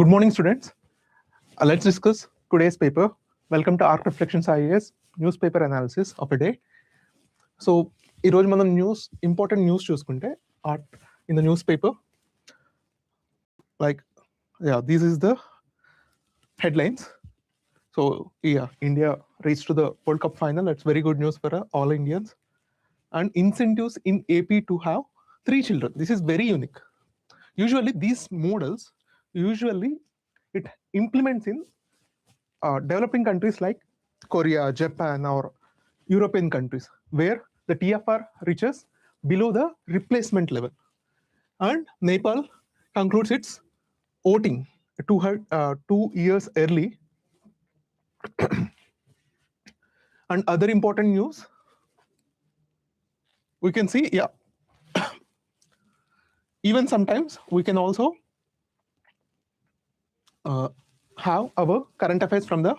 Good morning, students. Let's discuss today's paper. Welcome to ARK Reflections IAS newspaper analysis of a day. So, ఈ రోజు మనం important news చూసుకుంటే in the newspaper, like, yeah, this is the headlines. So, yeah, India reached to the World Cup final. That's very good news for all Indians. And incentives in AP to have 3 children. This is very unique. Usually, these models it implements in developing countries like Korea, Japan, or European countries, where the TFR reaches below the replacement level. And Nepal concludes its voting 2 years early. And other important news, we can see, yeah, even sometimes we can also have our current affairs from the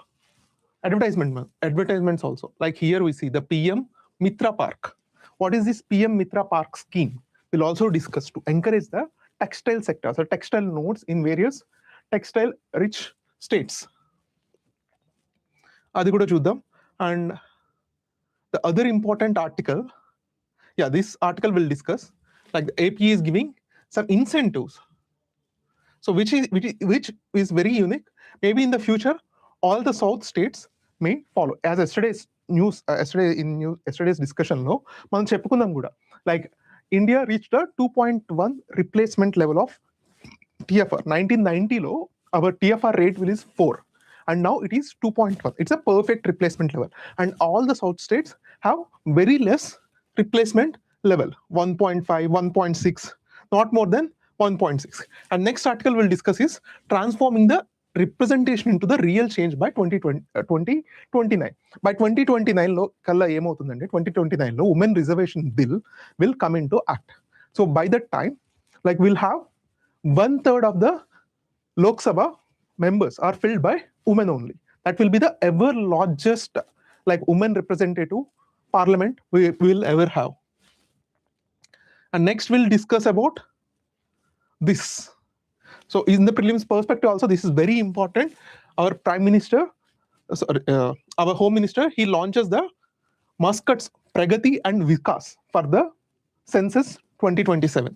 advertisements also. Like here we see the PM Mitra Park. What is this PM Mitra Park scheme? We'll also discuss to encourage the textile sectors or textile nodes in various textile rich states. Adi kuda chuddam. And the other important article, yeah, this article will discuss, like the AP is giving some incentives. So which is very unique. Maybe in the future, all the South states may follow. As yesterday's discussion, no, మనం చెప్పుకుందాం కూడా, like India reached a 2.1 replacement level of TFR. 1990 లో our TFR rate is 4, and now it is 2.1. It's a perfect replacement level, and all the South states have very less replacement level, 1.5, 1.6, not more than 1.6. And next article we'll discuss is transforming the representation into the real change by 2029. By 2029 lo kalla emavutundante, 2029 lo women reservation bill will come into act. So by that time, like, we'll have 1/3 of the Lok Sabha members are filled by women only. That will be the ever largest, like, women representative parliament we will ever have. And next we'll discuss about this. So in the prelims perspective also, this is very important. Our prime minister, our home minister, he launches the Muscat's Pragati and Vikas for the census 2027.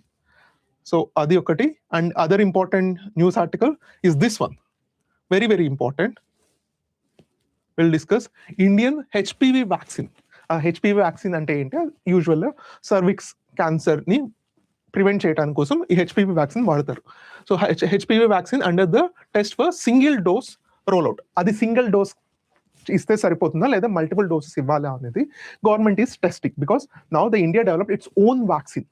So adi okati. And other important news article is this one, very, very important. We'll discuss Indian HPV vaccine. HPV vaccine ante enti, usually cervix cancer ni prevent చేయడానికి కోసం ఈ HPV vaccine వాడతారు. So HPV vaccine under the test for single dose rollout. అది single dose ఇస్తే సరిపోతుందా లేదా multiple doses ఇవ్వాలా అనేది government is testing, because now the India developed its own vaccine.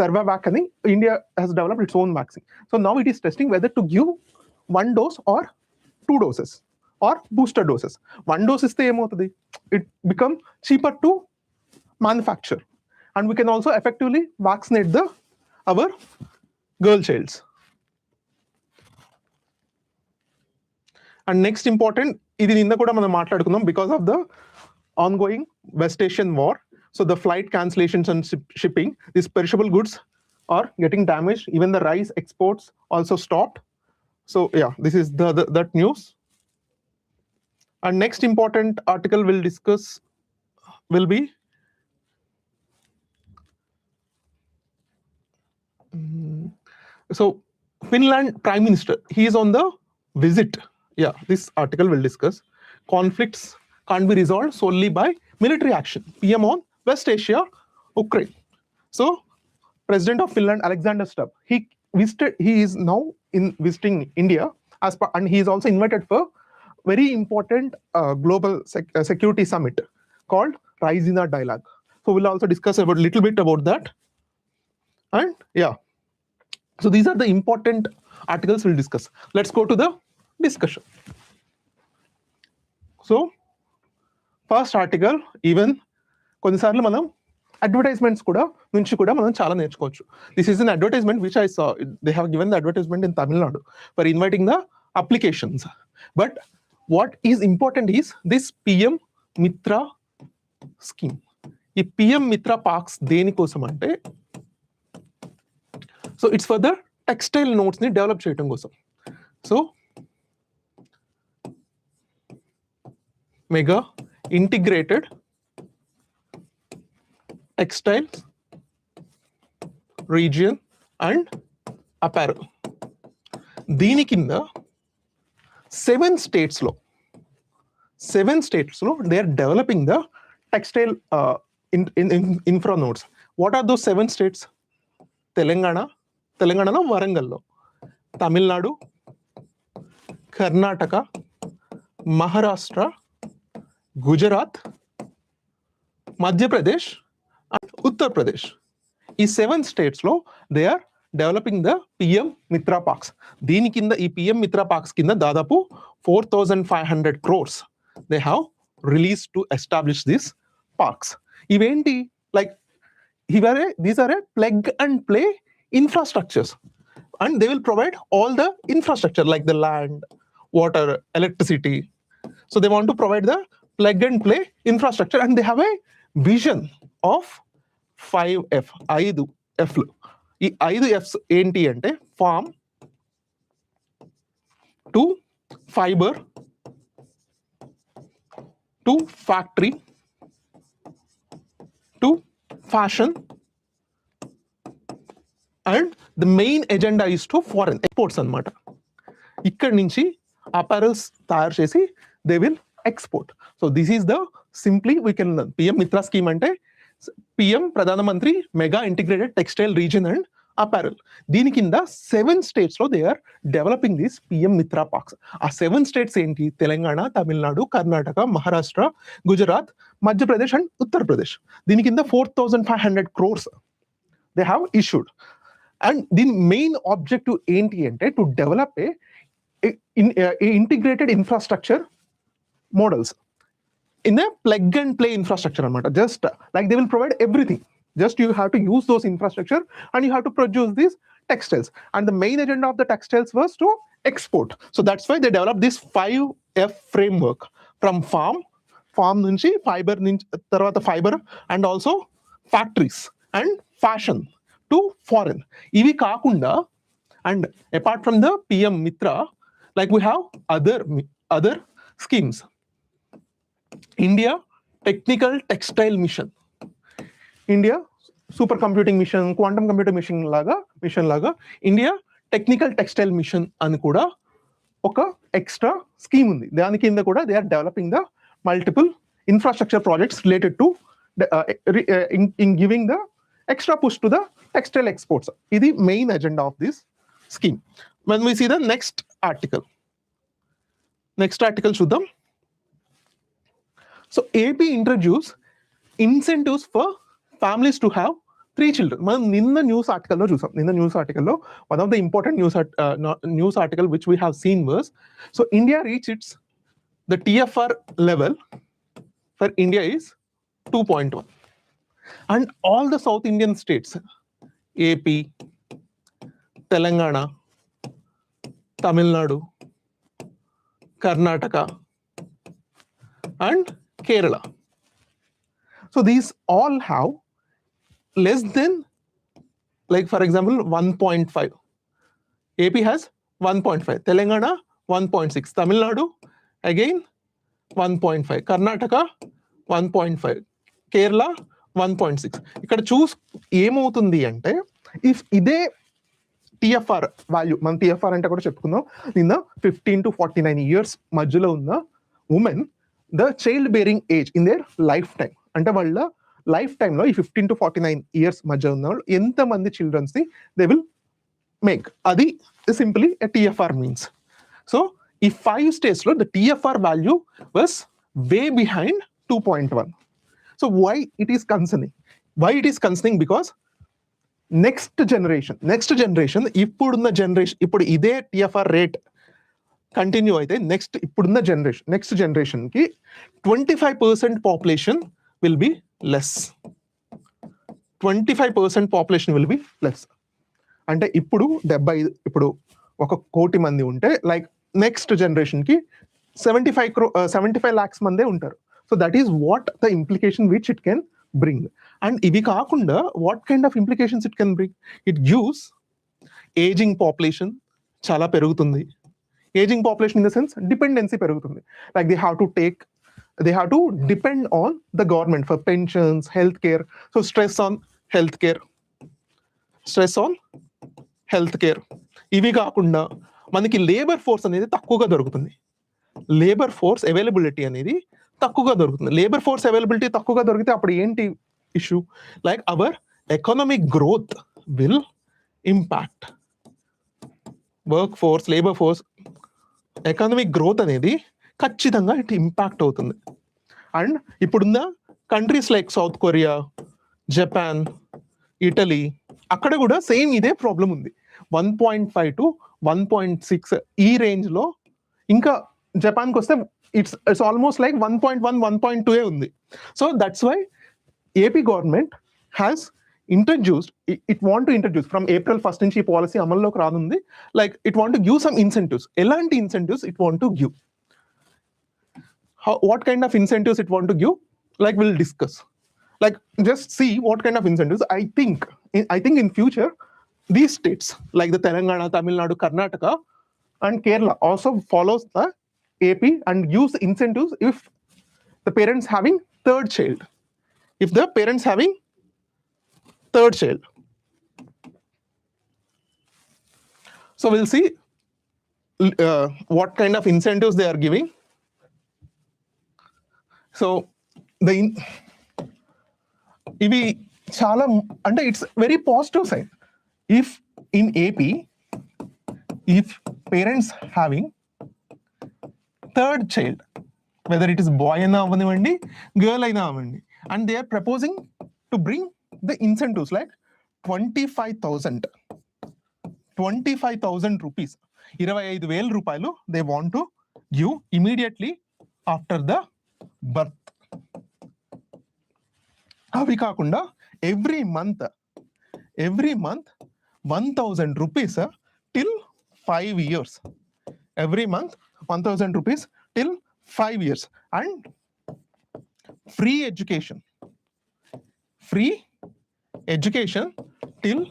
Cervavac అని India has developed its own vaccine. So now it is testing whether to give 1 dose or 2 doses or booster doses. 1 dose ఇస్తే ఏమవుతుంది, it become cheaper to manufacture, and we can also effectively vaccinate our girl childs. And next important, ఇది నిన్న కూడా మనం మాట్లాడుకుందాం, because of the ongoing West Asian war. So the flight cancellations and shipping, these perishable goods are getting damaged. Even the rice exports also stopped. So yeah, this is that news. And next important article we'll discuss will be so Finland Prime Minister, he is on the visit. Yeah, this article will discuss conflicts can't be resolved solely by military action. PM on West Asia, Ukraine. So President of Finland, Alexander Stubb, he is now visiting India and he is also invited for very important global security summit called Raisina Dialogue. So we'll also discuss about little bit about that. And yeah, so these are the important articles we'll discuss. Let's go to the discussion. So first article, even కొన్నిసార్లు మనం advertisements కూడా నుంచి కూడా మనం చాలా నేర్చుకోవచ్చు. This is an advertisement which I saw. They have given the advertisement in Tamil Nadu for inviting the applications. But what is important is this PM మిత్ర scheme. ఈ పిఎం మిత్ర పార్క్స్ దేనికోసం అంటే, so it's for the textile notes ని develop చేయడం కోసం. So mega integrated textiles region and apparel. దీని కింద 7 states లో they are developing the textile infra nodes. What are those 7 states? తెలంగాణలో వరంగల్లో, తమిళనాడు, కర్ణాటక, మహారాష్ట్ర, గుజరాత్, మధ్యప్రదేశ్ అండ్ ఉత్తరప్రదేశ్. ఈ 7 states లో they are developing the PM MITRA parks. దీని కింద ఈ పిఎం మిత్రా పార్క్స్ కింద దాదాపు 4,500 crores they have released to establish these parks. ఇవేంటి, like these are a plug and play infrastructures, and they will provide all the infrastructure like the land, water, electricity. So they want to provide the plug and play infrastructure, and they have a vision of 5F. 5 F'లు. ఈ 5 F's ఏంటి అంటే farm to fibre to factory to fashion and the main agenda is to foreign exports అన్నమాట. ఇక్కడి నుంచి apparels తయారు చేసి they will export. So this is the simply we can PM MITRA scheme అంటే PM ప్రధానమంత్రి mega integrated textile region and apparel. దీని కింద 7 states లో they are developing this PM MITRA parks. ఆ 7 states ఏంటి? తెలంగాణ, తమిళనాడు, కర్ణాటక, మహారాష్ట్ర, గుజరాత్, మధ్యప్రదేశ్ అండ్ ఉత్తరప్రదేశ్. దీని కింద 4,500 crores they have issued. And దీని మెయిన్ ఆబ్జెక్టివ్ ఏంటి అంటే to develop a integrated infrastructure models in a plug and play infrastructure anamata. Just like they will provide everything, just you have to use those infrastructure and you have to produce these textiles, and the main agenda of the textiles was to export. So that's why they developed this 5F framework, from farm nunchi fiber nunchi tarvata fiber and also factories and fashion to foreign. Ivi kaakunda, and apart from the PM Mitra, like we have other schemes. India Technical Textile Mission, India Super Computing Mission, Quantum Computing Mission laga India Technical Textile Mission అని కూడా ఒక extra scheme ఉంది. దాని కింద కూడా they are developing the multiple infrastructure projects related to in giving the extra push to the textile exports. ఇది main agenda of this scheme. When we see the next article చూద్దాం. So AP introduced incentives for families to have 3 children. మనం నిన్న news ఆర్టికల్లో చూసాం. News ఆర్టికల్లో one of the important news article which we have seen was, so India reached the TFR level for India is 2.1, and all the South Indian states, AP, Telangana, Tamil Nadu, Karnataka and Kerala. So these all have less than, like for example 1.5. AP has 1.5, Telangana 1.6, Tamil Nadu again 1.5, Karnataka 1.5, Kerala 1.6. ఇక్కడ చూస్ ఏమవుతుంది అంటే, if ఇదే TFR value, మన TFR అంటే కూడా చెప్పుకుందాం, నిన్న 15 to 49 years మధ్యలో ఉన్న women, the child bearing age in their life time, అంటే వాళ్ళ లైఫ్ టైంలో ఈ 15 to 49 years మధ్య ఉన్న వాళ్ళు ఎంతమంది చిల్డ్రన్స్ ని దే విల్ మేక్, అది సింప్లీ టిఎఫ్ఆర్ మీన్స్. సో ఈ 5 states లో the TFR value was way behind 2.1. So why it is concerning? Because next generation ఇప్పుడు ఇదే టిఎఫ్ఆర్ రేట్ కంటిన్యూ అయితే ఇప్పుడున్న నెక్స్ట్ జనరేషన్ కి 25% population will be less. 25% population will be less అంటే ఇప్పుడు 1 కోటి మంది ఉంటే, లైక్ నెక్స్ట్ జనరేషన్ కి 75 lakhs మందే ఉంటారు. So that is what the implication which it can bring. And ఇవి కాకుండా what kind of implications it can bring? It gives ageing population చాలా పెరుగుతుంది. Ageing population in the sense dependency పెరుగుతుంది. Like they have to depend on the government for pensions, health care. So stress on health care. ఇవి కాకుండా మనకి labour force అనేది తక్కువగా దొరుకుతుంది. Labour force availability అనేది తక్కువగా దొరుకుతుంది. లేబర్ ఫోర్స్ అవైలబిలిటీ తక్కువగా దొరికితే అప్పుడు ఏంటి issue? Like our economic growth will impact. Work force, labour force, economic growth అనేది ఖచ్చితంగా ఇట్ ఇంపాక్ట్ అవుతుంది. అండ్ ఇప్పుడున్న countries like south Korea, Japan, Italy, అక్కడ కూడా సేమ్ ఇదే ప్రాబ్లం ఉంది. 1.5 to 1.6 ఈ రేంజ్ లో. ఇంకా జపాన్కి వస్తే ఇట్స్ ఆల్మోస్ట్ లైక్ 1.1, 1.2 ఉంది. So that's why AP government has introduced, it want to introduce from April 1st నుంచి ఈ పాలసీ అమల్లోకి రానుంది. Like it want to give some incentives. ఎలాంటి incentives it want to give? What kind of incentives it want to give? Like will discuss. Like just see what kind of incentives. I think in future these states like the Telangana, Tamil Nadu, Karnataka and Kerala also follows the AP and use incentives if the parents having third child. So we'll see what kind of incentives they are giving. So ఇవి చాలా అంటే it's very positive side. If in AP, if parents having third child, whether it is boy అయినా అవ్వనివ్వండి, girl అయినా అవ్వండి, and they are proposing to bring the incentives like 25,000 rupees, 25,000 రూపాయలు they want to give immediately after the birth. అవి కాకుండా every month 1,000 rupees till 5 years. Every month 1,000 rupees till 5 years. And free education till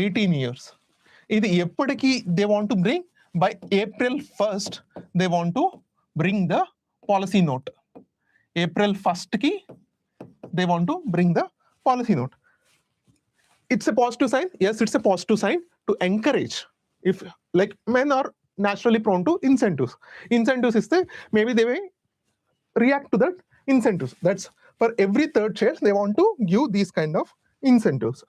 18 years. ఇది ఎప్పటికీ they want to bring by April 1st. They want to bring the policy note. April 1st కి they want to bring the policy note. It's a positive sign. Yes, it's a positive sign to encourage. If like men are naturally prone to incentives is the, maybe they may react to that incentives. That's for every third child they want to give these kind of incentives.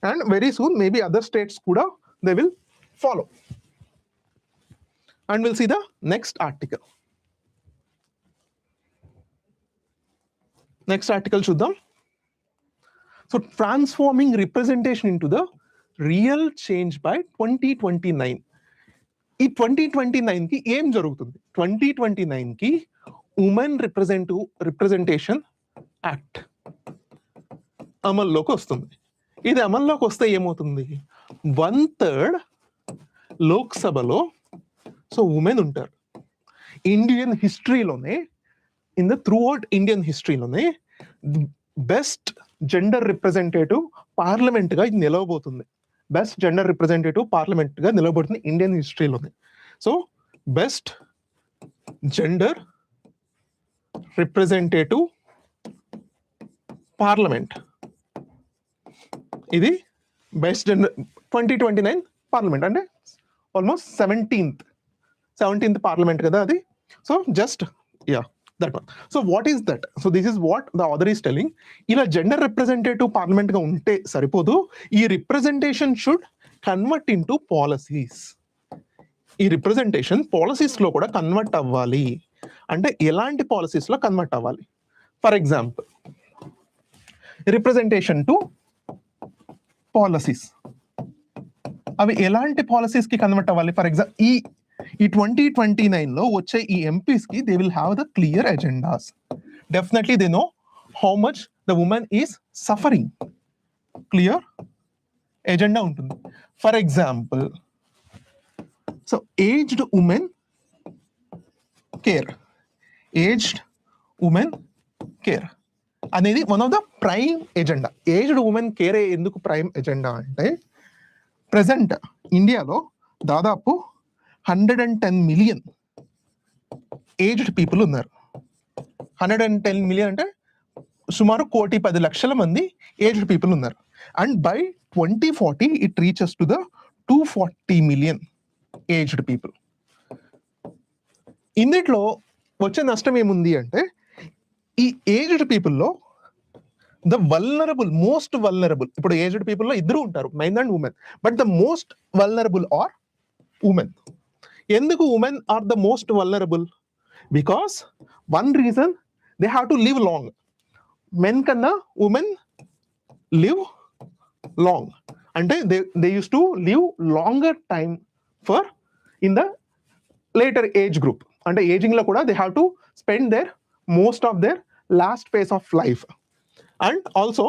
And very soon maybe other states kuda they will follow. And we'll see the next article. Next article చూద్దాం. So transforming representation into the real change by 2029. ఈ 2029కి ఏం జరుగుతుంది? 2029కి women representation act అమల్లోకి వస్తుంది. ఇది అమల్లోకి వస్తే ఏమవుతుంది? 1/3 లోక్సభలో సో ఉమెన్ ఉంటారు. ఇండియన్ హిస్టరీలోనే త్రూఅవుట్ ఇండియన్ హిస్టరీలోనే బెస్ట్ జెండర్ రిప్రజెంటేటివ్ పార్లమెంట్ గా ఇది నిలవబోతుంది. బెస్ట్ జెండర్ రిప్రజెంటేటివ్ పార్లమెంట్ గా నిలవబోతుంది ఇండియన్ హిస్టరీలోనే. So best gender representative parliament, ఇది బెస్ట్ జెండర్ 2029 పార్లమెంట్ అంటే ఆల్మోస్ట్ 17th పార్లమెంట్ కదా అది. So just that one. So what is that? So this is what the author is telling. ఇలా gender representative parliament గా ఉంటే సరిపోదు. ఈ representation should convert in to policies. ఈ representation policies లో కూడా కన్వర్ట్ అవ్వాలి. అంటే ఎలాంటి పాలసీస్ లో కన్వర్ట్ అవ్వాలి? For example representation to policies, అవి ఎలాంటి పాలసీస్ కి కన్వర్ట్ అవ్వాలి? ఫర్ ఎగ్జాంపుల్ ఈ 2029 లో వచ్చే ఈ ఎంపీస్ కి they will have the clear agendas. Definitely they know how much the women is suffering. Clear agenda ఉంటుంది. For example so aged women care అనేది one of the prime agenda. Aged women care ఎందుకు prime agenda అంటే, present ఇండియాలో దాదాపు 110 million aged people ఉన్నారు. 110 million అంటే సుమారు 1,10,00,000 మంది ఏజ్డ్ పీపుల్ ఉన్నారు. And by 2040 it reaches to the 240 million aged people. ఇందులో వచ్చే నష్టం ఏముంది అంటే ఈ ఏజ్డ్ పీపుల్లో ద వల్నరబుల్, మోస్ట్ వల్నరబుల్, ఇప్పుడు ఏజ్డ్ పీపుల్లో ఇద్దరు ఉంటారు, men and women, but the most vulnerable are women. ఎందుకు women are the most vulnerable? Because one reason, they have to live long. Men కన్నా ఉమెన్ లివ్ లాంగ్, అంటే they use to live longer time for in the later age group. అంటే ageing లో కూడా they have to spend their most of their last phase of life. And also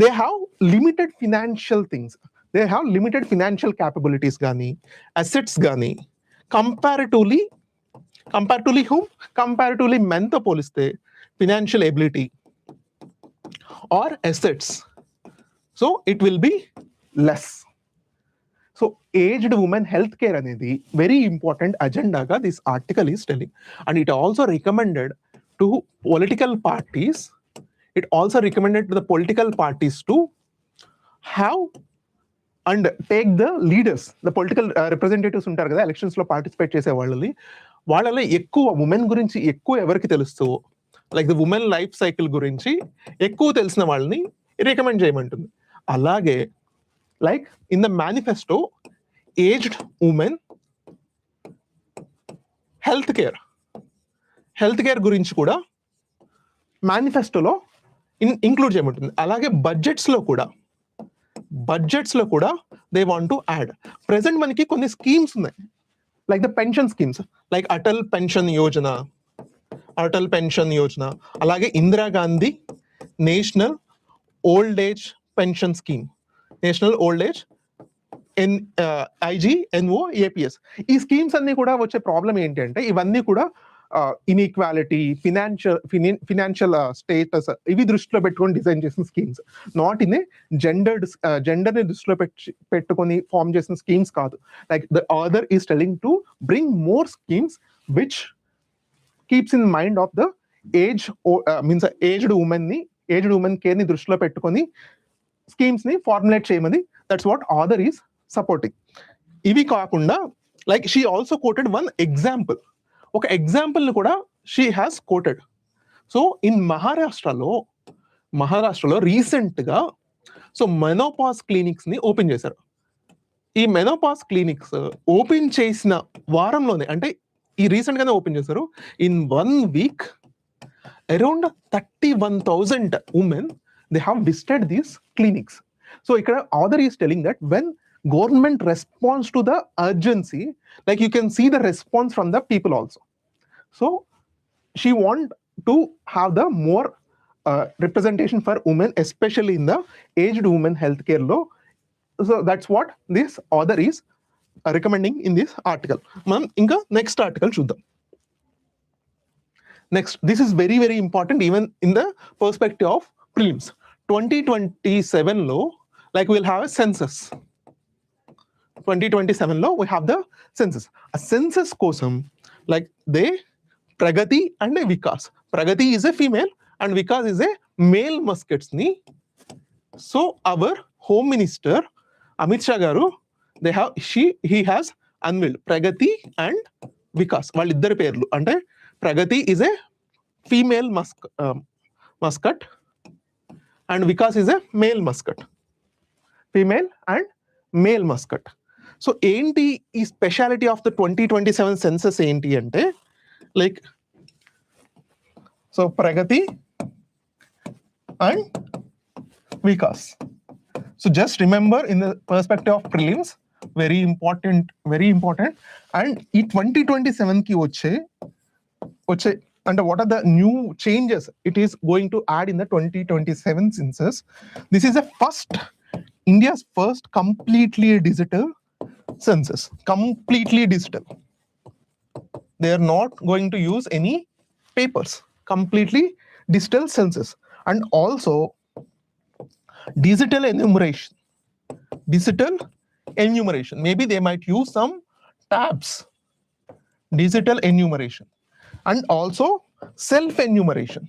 they have limited financial things, they have limited financial capabilities కానీ assets కానీ comparatively whom? Comparatively మెన్తో పోలిస్తే financial ability or assets, so it will be less. So aged women health care అనేది very important అజెండాగా this article is telling. And it also recommended to political parties, it also recommended to the political parties to have and take the leaders, the political representatives ఉంటారు కదా elections లో participate చేసే వాళ్ళలో ఎక్కువ women గురించి ఎక్కువ ఎవరికి తెలుస్తూ, like the women life cycle గురించి ఎక్కువ తెలిసిన వాళ్ళని రికమెండ్ చేయమంటుంది. అలాగే like in the manifesto aged women health care గురించి కూడా మేనిఫెస్టోలో ఇంక్లూడ్ చేయమంటుంది. అలాగే బడ్జెట్స్ లో కూడా they want to add. Present మనకి కొన్ని స్కీమ్స్ ఉన్నాయి, like the pension schemes, like Atal pension Yojana, అలాగే Indira Gandhi national old age pension scheme, national old age IGNO APS. ఈ స్కీమ్స్ అన్ని కూడా వచ్చే ప్రాబ్లం ఏంటి అంటే ఇవన్నీ కూడా ఇన్ఈక్వాలిటీ, ఫినాన్షియల్ స్టేటస్ ఇవి దృష్టిలో పెట్టుకొని డిజైన్ చేసిన స్కీమ్స్, నాట్ ఇన్ ఏ జెండర్ని దృష్టిలో పెట్టుకొని ఫామ్ చేసిన స్కీమ్స్ కాదు. Like the author is telling to bring more schemes which keeps in mind of the aged women care ని దృష్టిలో పెట్టుకొని స్కీమ్స్ ని ఫార్ములేట్ చేయమని, that's what author is supporting. ఇవి కాకుండా like she also quoted one example, ఒక example ని కూడా she has quoted. So in మహారాష్ట్రలో రీసెంట్ గా సో మెనోపాజ్ క్లినిక్స్ ని ఓపెన్ చేశారు. ఈ మెనోపాజ్ క్లినిక్స్ ఓపెన్ చేసిన వారంలోనే, అంటే ఈ రీసెంట్ గానే ఓపెన్ చేశారు, in 1 week around 31,000 women they have visited these clinics. So ikkada author is telling that when government responds to the urgency, like you can see the response from the people also. So she want to have the more representation for women, especially in the aged women healthcare law. So that's what this author is recommending in this article. Man inka next article chuddam. Next, this is very very important even in the perspective of prelims. 2027 లో like we'll have a census. 2027 లో we have the census. A census కోసం like they Pragati and Vikas. Pragati is a female and Vikas is a male muskets ni. So our home minister Amit Shah garu, he has unveiled Pragati and Vikas. వాళ్ళిద్దరి పేర్లు అంటే Pragati is a female muscat and Vikas is a male muscat. Female and male muscat. So ఏంటి ఈ speciality of the 2027 census ఏంటి అంటే like so Pragati and Vikas. So just remember in the perspective of prelims, very important. And ఈ 2027 కి వచ్చే and what are the new changes it is going to add in the 2027 census. This is India's first completely digital census. Completely digital. They are not going to use any papers. Completely digital census. And also digital enumeration. Maybe they might use some tabs, digital enumeration, and also self-enumeration.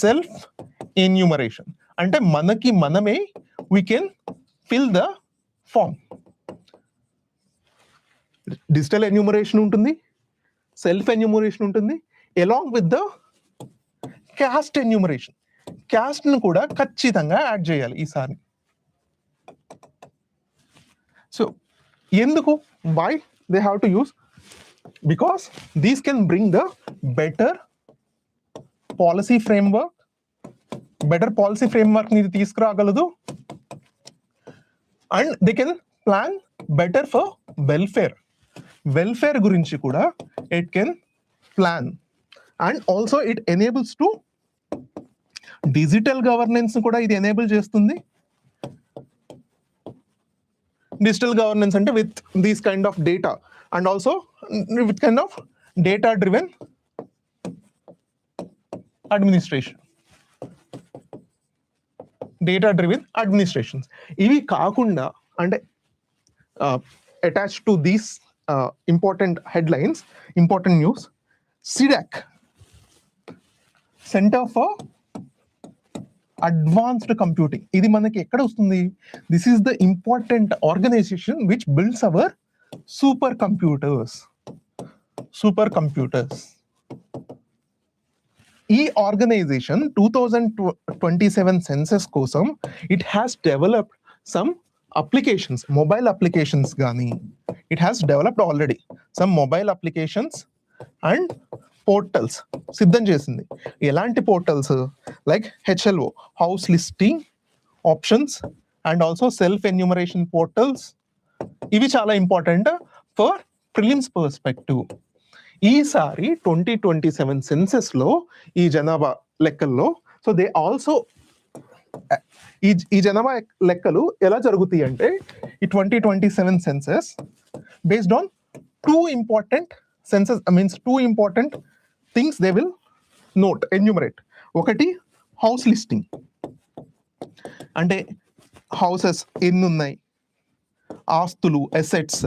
Self-enumeration. అంటే మనకి మనమే we can fill the form. Digital enumeration ఉంటుంది, self-enumeration ఉంటుంది, along with the caste enumeration. Caste ను కూడా ఖచ్చితంగా add చేయాలి ఈసారి. So ఎందుకు? Why they have to use? Because these can bring the better policy framework. Better policy framework ని తీసుకురాగలదు. And they can plan better for welfare. Welfare గురించి కూడా it can plan. And also it enables to digital governance కూడా ఇది enable చేస్తుంది. Digital governance అంటే with these kind of data and also with kind of data driven administration. Data driven administrations. ఇవి కాకుండా అంటే attached to these important headlines, important news, CDAC, Center for Advanced Computing. ఇది మనకి ఎక్కడ వస్తుంది? This is the important organization which builds our supercomputers. ఈ organisation 2027 census కోసం it has developed some applications, mobile applications కానీ it has developed already some mobile applications and portals సిద్ధం చేసింది. ఎలాంటి portals? Like HLO, house listing options, and also self enumeration portals. ఇవి చాలా important for prelims perspective. ఈసారి 2027 senses లో ఈ జనాభా లెక్కల్లో సో దే ఆల్సో ఈ జనాభా లెక్కలు ఎలా జరుగుతాయి అంటే ఈ 2027 census based on two important things they will note, enumerate. ఒకటి హౌస్ లిస్టింగ్, అంటే హౌసెస్ ఎన్ని ఉన్నాయి, ఆస్తులు, అసెట్స్,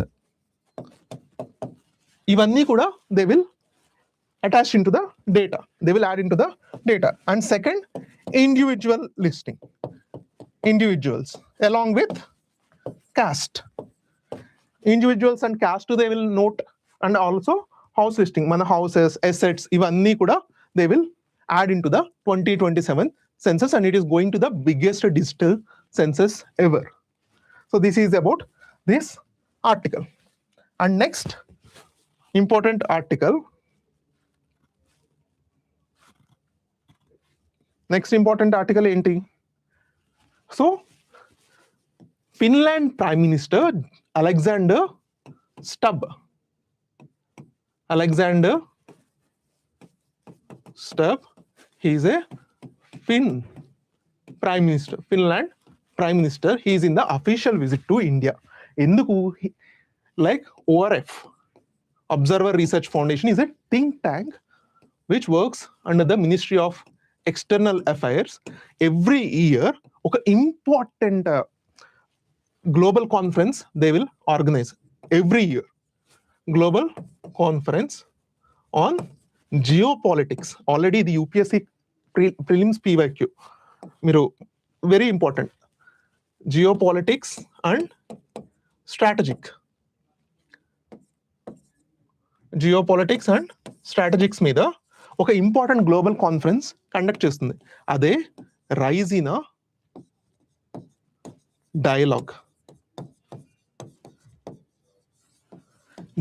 ఇవన్నీ కూడా they will attach into the data. They will add into the data. And second, individual listing. Individuals along with caste. Individuals and caste they will note, and also house listing. Mana houses, assets, ivanni kuda they will add into the 2027 census, and it is going to the biggest digital census ever. So this is about this article. And next important article. Next important article enti? So Finland Prime Minister Alexander Stubb. He is a Finland Prime Minister. He is in the official visit to India. Enduku? Like ORF, Observer Research Foundation, is a think tank which works under the Ministry of External Affairs. Every year, ఒక important global conference they will organize. Every year, global conference on geopolitics. Already the UPSC Prelims PYQ. Miru, very important. Geopolitics and geopolitics and strategics మీద ఒక important global conference conduct చేస్తుంది. అదే Raisina dialogue.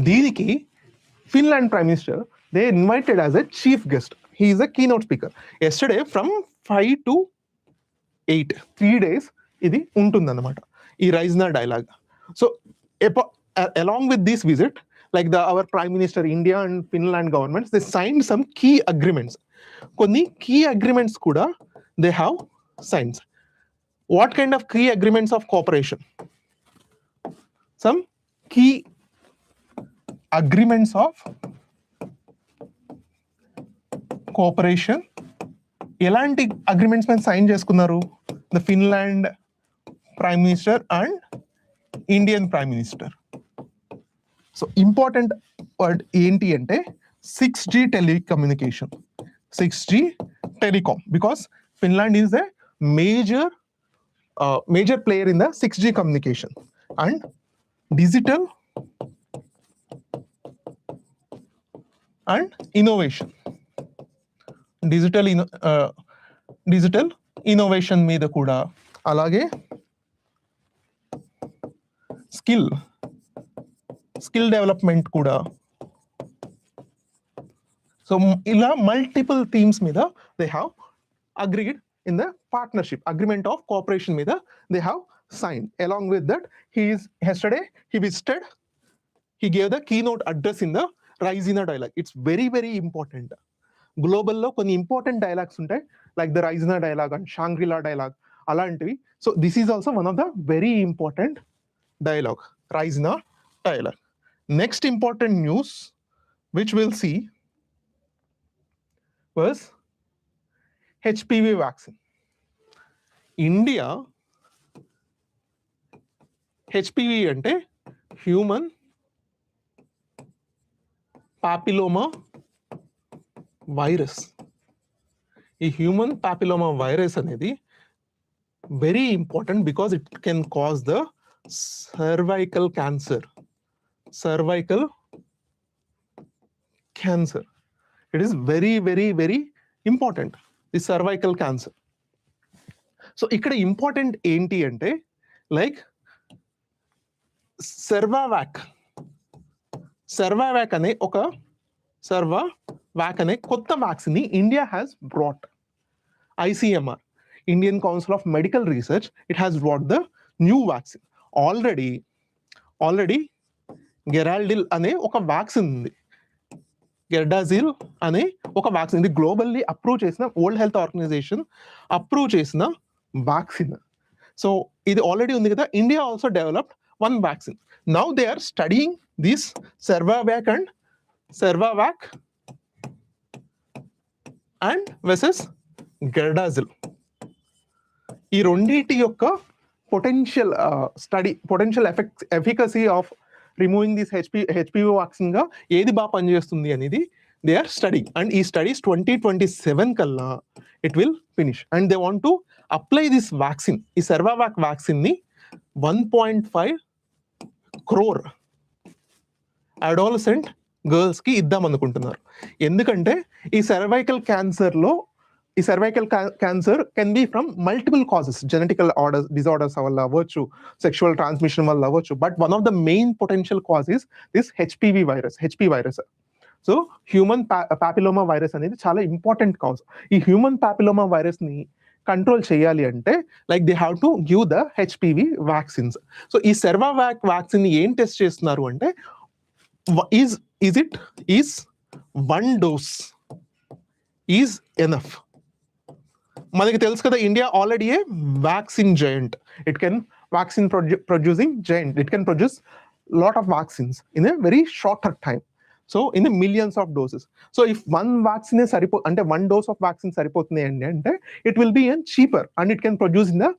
దీనికి Finland prime minister they invited as a chief guest. He is a keynote speaker. Yesterday from 5 to 8 3 days ఇది ఉంటుందన్నమాట ఈ rise నా dialogue. So along with this visit, like our Prime Minister, India and Finland governments, they signed some key agreements. Konni key agreements kuda they have signed. What kind of key agreements of cooperation? Some key agreements of cooperation. Elanti agreements men sign cheskunnaru? The Finland Prime Minister and Indian Prime Minister. So important word ఏంటి అంటే 6G telecommunication, 6G telecom, because Finland is a major player in the 6G communication. And digital and innovation, digital innovation మీద కూడా, అలాగే skill development కూడా. So ఇలా multiple themes మీద they have agreed in the partnership agreement of cooperation మీద they have signed. Along with that, yesterday he visited, he gave the keynote address in the Raisina dialogue. It's very, very important. Global లో కొన్ని important dialogues ఉంటాయి, like the Raisina dialogue and Shangri La dialogue అలాంటివి. So this is also one of the very important dialogue, Raisina dialogue. Next important news which we'll see was HPV vaccine. India HPV అంటే human papilloma virus. ఈ human papilloma virus అనేది very important because it can cause the cervical cancer. It is very, very, very important, the cervical cancer. So ఇక్కడ important ఏంటి అంటే like సర్వావాక్ అనే కొత్త vaccine ని India has brought. ICMR, Indian Council of Medical Research, it has brought the new vaccine. Already Gardasil అనే ఒక vaccine ఉంది, Gardasil అనే ఒక వ్యాక్సిన్. ఇది గ్లోబల్లీ అప్రూవ్ చేసిన, వరల్డ్ హెల్త్ ఆర్గనైజేషన్ అప్రూవ్ చేసిన వ్యాక్సిన్. సో ఇది ఆల్రెడీ ఉంది కదా. India also developed one vaccine. Now they are studying this Cervavac and versus Gardasil. ఈ రెండింటి యొక్క potential efficacy of removing this HPV vaccine గా ఏది బాగా పనిచేస్తుంది అనేది దే ఆర్ స్టడీ. అండ్ ఈ స్టడీస్ 2027 కల్లా it will finish. And they want to apply this vaccine, ఈ సర్వావాక్ వ్యాక్సిన్ ని 1.5 crore అడాలసెంట్ గర్ల్స్ కి ఇద్దాం అనుకుంటున్నారు. ఎందుకంటే ఈ cervical cancer can be from multiple causes, genetical disorders వల్ల అవ్వచ్చు, సెక్షువల్ ట్రాన్స్మిషన్ వల్ల అవ్వచ్చు, but one of the main potential cause is this HP virus. So human papilloma virus అనేది చాలా ఇంపార్టెంట్ కాజ్. ఈ హ్యూమన్ పాపిలోమా వైరస్ ని control చేయాలి అంటే like they have to give the HPV vaccines. So ఈ సర్వావాక్ vaccine ఏం test చేస్తున్నారు అంటే is one dose is enough. మనకి తెలుసు కదా, India already A vaccine giant. It can producing giant. It can produce lot of vaccines in a very shorter time. So in the millions of doses. So if one dose of vaccine సరిపోతుంది అంటే it will B cheaper and it can produce in the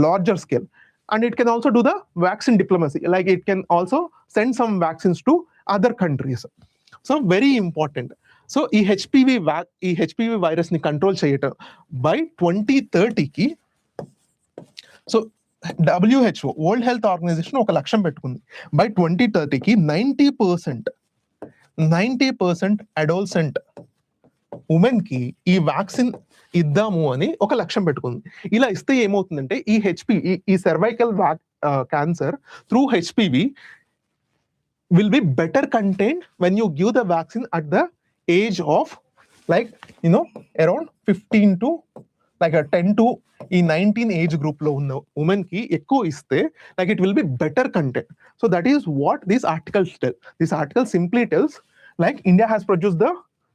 larger scale. And it can also do the vaccine diplomacy, like it can also send some vaccines to other countries. So very important. So ఈ HPV virus ని control చేయటం by 2030కి. So WHO, world health organisation ఒక లక్ష్యం పెట్టుకుంది. By 2030కి 90% adolescent women కి ఈ vaccine ఇద్దాము అని ఒక లక్ష్యం పెట్టుకుంది. ఇలా ఇస్తే ఏమవుతుందంటే ఈ cervical cancer through HPV will be better contained when you give the vaccine at the age of around 15 to 10 to 19 age group లో ఉన్న ఉమెన్ కి ఎక్కువ ఇస్తే it will be better content. So that is what this article tells. This article simply tells India has produced the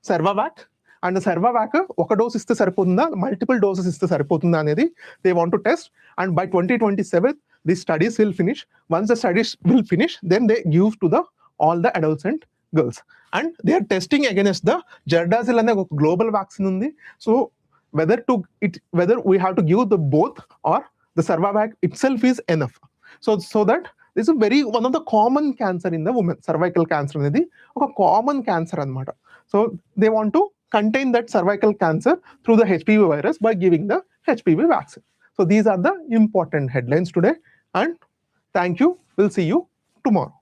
Cervavac, and the Cervavac ఒక dose ఇస్తే సరిపోతుందా, multiple doses ఇస్తే సరిపోతుందా అనేది they want to test. And by 2027 these studies will finish. Once the studies will finish, then they give to all the adolescent girls, and they are testing against the Gardasil ane oka global vaccine undi. So whether we have to give the both or the Cervavac itself is enough, so that this is very one of the common cancer in the women. Cervical cancer అనేది ఒక common cancer అనమాట. So they want to contain that cervical cancer through the HPV virus by giving the HPV vaccine. So these are the important headlines today, and thank you. We'll see you tomorrow.